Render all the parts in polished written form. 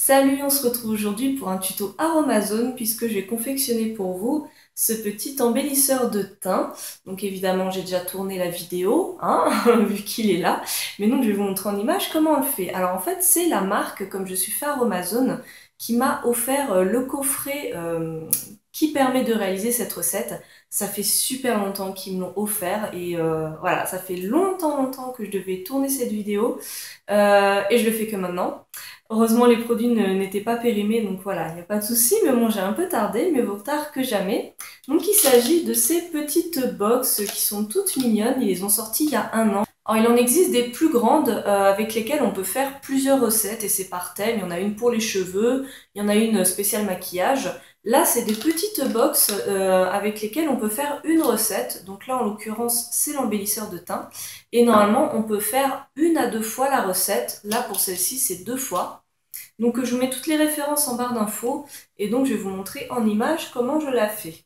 Salut, on se retrouve aujourd'hui pour un tuto Aromazone puisque j'ai confectionné pour vous ce petit embellisseur de teint. Donc évidemment j'ai déjà tourné la vidéo, hein, vu qu'il est là, mais donc je vais vous montrer en image comment on le fait. Alors en fait c'est la marque, comme je suis fait Aromazone, qui m'a offert le coffret qui permet de réaliser cette recette. Ça fait super longtemps qu'ils me l'ont offert et voilà, ça fait longtemps que je devais tourner cette vidéo et je le fais que maintenant. Heureusement, les produits n'étaient pas périmés, donc voilà, il n'y a pas de souci. Mais bon, j'ai un peu tardé, mais vaut tard que jamais. Donc, il s'agit de ces petites box qui sont toutes mignonnes. Ils les ont sorties il y a un an. Alors, il en existe des plus grandes avec lesquelles on peut faire plusieurs recettes et c'est par thème. Il y en a une pour les cheveux, il y en a une spéciale maquillage. Là, c'est des petites box avec lesquelles on peut faire une recette. Donc là, en l'occurrence, c'est l'embellisseur de teint. Et normalement, on peut faire une à deux fois la recette. Là, pour celle-ci, c'est deux fois. Donc je vous mets toutes les références en barre d'infos et donc je vais vous montrer en image comment je la fais.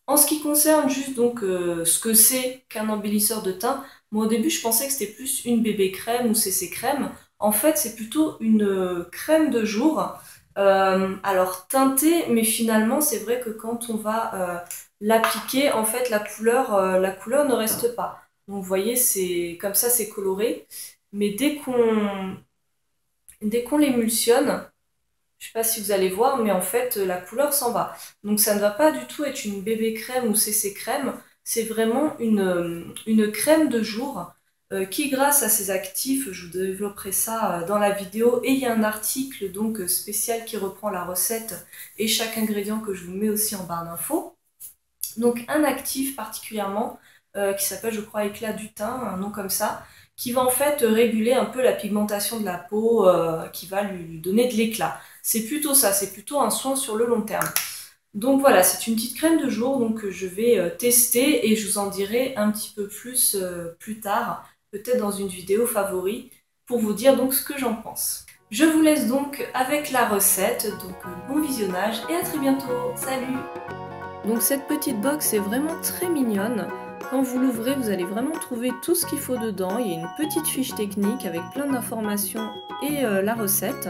En ce qui concerne juste donc ce que c'est qu'un embellisseur de teint, moi au début je pensais que c'était plus une bébé crème ou CC crème. En fait c'est plutôt une crème de jour, alors teintée, mais finalement c'est vrai que quand on va l'appliquer, en fait la couleur ne reste pas. Donc vous voyez, c'est comme ça c'est coloré, mais dès qu'on l'émulsionne, je sais pas si vous allez voir, mais en fait, la couleur s'en va. Donc ça ne va pas du tout être une bébé crème ou CC crème, c'est vraiment une crème de jour qui, grâce à ses actifs, je vous développerai ça dans la vidéo, et il y a un article donc spécial qui reprend la recette et chaque ingrédient que je vous mets aussi en barre d'infos. Donc un actif particulièrement qui s'appelle, je crois, éclat du teint, un nom comme ça, qui va en fait réguler un peu la pigmentation de la peau, qui va lui donner de l'éclat. C'est plutôt ça, c'est plutôt un soin sur le long terme. Donc voilà, c'est une petite crème de jour donc, que je vais tester et je vous en dirai un petit peu plus plus tard, peut-être dans une vidéo favori, pour vous dire donc ce que j'en pense. Je vous laisse donc avec la recette, donc bon visionnage et à très bientôt, salut! Donc cette petite box est vraiment très mignonne. Quand vous l'ouvrez, vous allez vraiment trouver tout ce qu'il faut dedans. Il y a une petite fiche technique avec plein d'informations et la recette.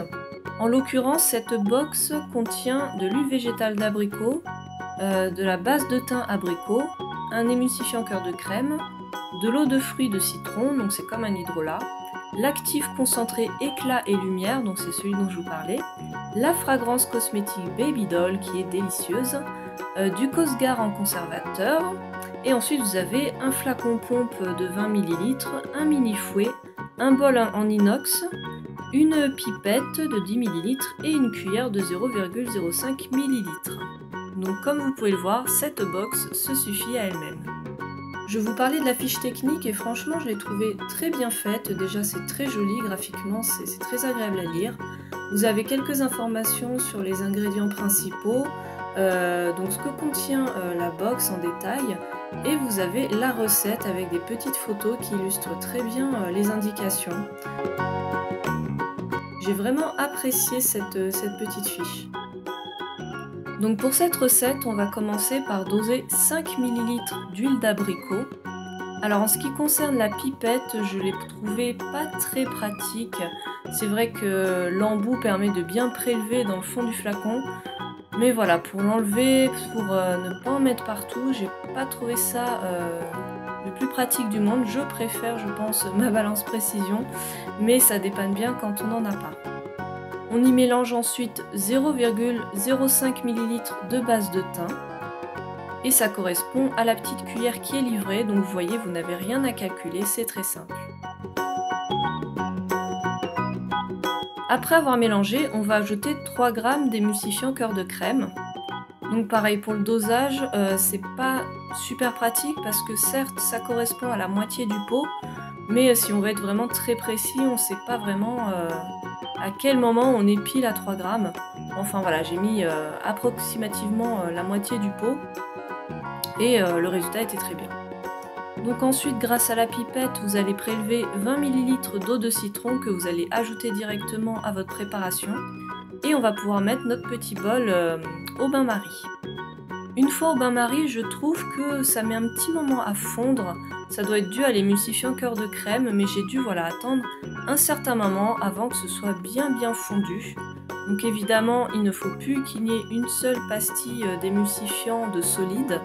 En l'occurrence, cette box contient de l'huile végétale d'abricot, de la base de thym abricot, un émulsifiant cœur de crème, de l'eau de fruits de citron, donc c'est comme un hydrolat, l'actif concentré éclat et lumière, donc c'est celui dont je vous parlais, la fragrance cosmétique Baby Doll qui est délicieuse, du Cosgar en conservateur, et ensuite vous avez un flacon pompe de 20 ml, un mini fouet, un bol en inox, une pipette de 10 ml et une cuillère de 0,05 ml. Donc comme vous pouvez le voir, cette box se suffit à elle-même. Je vous parlais de la fiche technique et franchement je l'ai trouvée très bien faite. Déjà c'est très joli graphiquement, c'est très agréable à lire. Vous avez quelques informations sur les ingrédients principaux, donc ce que contient la box en détail, et vous avez la recette avec des petites photos qui illustrent très bien les indications. J'ai vraiment apprécié cette petite fiche. Donc pour cette recette, on va commencer par doser 5 ml d'huile d'abricot. Alors en ce qui concerne la pipette, je l'ai trouvée pas très pratique. C'est vrai que l'embout permet de bien prélever dans le fond du flacon. Mais voilà, pour l'enlever, pour ne pas en mettre partout, j'ai pas trouvé ça le plus pratique du monde. Je préfère, je pense, ma balance précision, mais ça dépanne bien quand on n'en a pas. On y mélange ensuite 0,05 ml de base de thym. Et ça correspond à la petite cuillère qui est livrée, donc vous voyez, vous n'avez rien à calculer, c'est très simple. Après avoir mélangé, on va ajouter 3 g d'émulsifiant cœur de crème. Donc pareil pour le dosage, c'est pas super pratique parce que certes ça correspond à la moitié du pot, mais si on veut être vraiment très précis, on ne sait pas vraiment à quel moment on est pile à 3 g. Enfin voilà, j'ai mis approximativement la moitié du pot et le résultat était très bien. Donc ensuite, grâce à la pipette, vous allez prélever 20 ml d'eau de citron que vous allez ajouter directement à votre préparation. Et on va pouvoir mettre notre petit bol au bain-marie. Une fois au bain-marie, je trouve que ça met un petit moment à fondre. Ça doit être dû à l'émulsifiant cœur de crème, mais j'ai dû attendre un certain moment avant que ce soit bien fondu. Donc évidemment, il ne faut plus qu'il n'y ait une seule pastille d'émulsifiant de solide.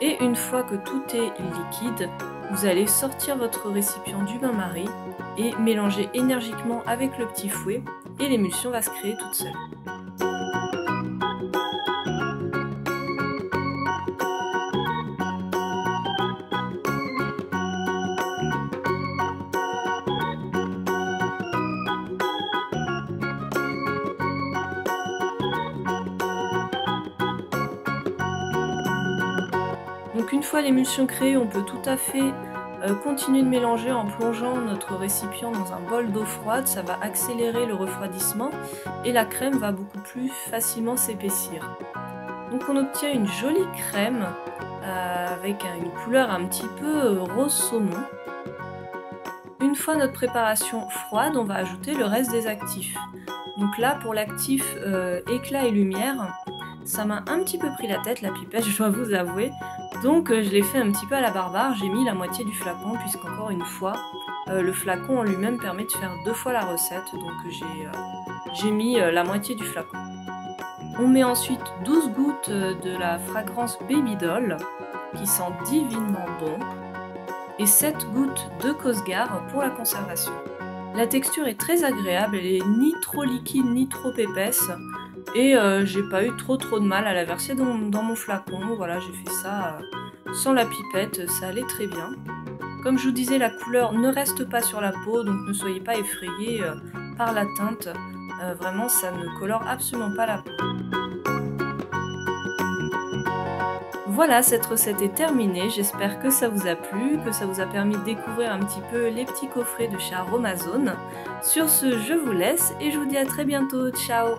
Et une fois que tout est liquide, vous allez sortir votre récipient du bain-marie et mélanger énergiquement avec le petit fouet et l'émulsion va se créer toute seule. Donc une fois l'émulsion créée, on peut tout à fait continuer de mélanger en plongeant notre récipient dans un bol d'eau froide. Ça va accélérer le refroidissement et la crème va beaucoup plus facilement s'épaissir. Donc on obtient une jolie crème avec une couleur un petit peu rose saumon. Une fois notre préparation froide, on va ajouter le reste des actifs. Donc là, pour l'actif éclat et lumière, ça m'a un petit peu pris la tête, la pipette, je dois vous avouer. Donc je l'ai fait un petit peu à la barbare, j'ai mis la moitié du flacon, puisqu'encore une fois, le flacon en lui-même permet de faire 2 fois la recette, donc j'ai mis la moitié du flacon. On met ensuite 12 gouttes de la fragrance Baby Doll, qui sent divinement bon, et 7 gouttes de Cosgar pour la conservation. La texture est très agréable, elle est ni trop liquide ni trop épaisse, et j'ai pas eu trop de mal à la verser dans mon flacon. Voilà, j'ai fait ça sans la pipette, ça allait très bien. Comme je vous disais, la couleur ne reste pas sur la peau, donc ne soyez pas effrayés par la teinte. Vraiment, ça ne colore absolument pas la peau. Voilà, cette recette est terminée, j'espère que ça vous a plu, que ça vous a permis de découvrir un petit peu les petits coffrets de chez Aromazone. Sur ce, je vous laisse et je vous dis à très bientôt, ciao!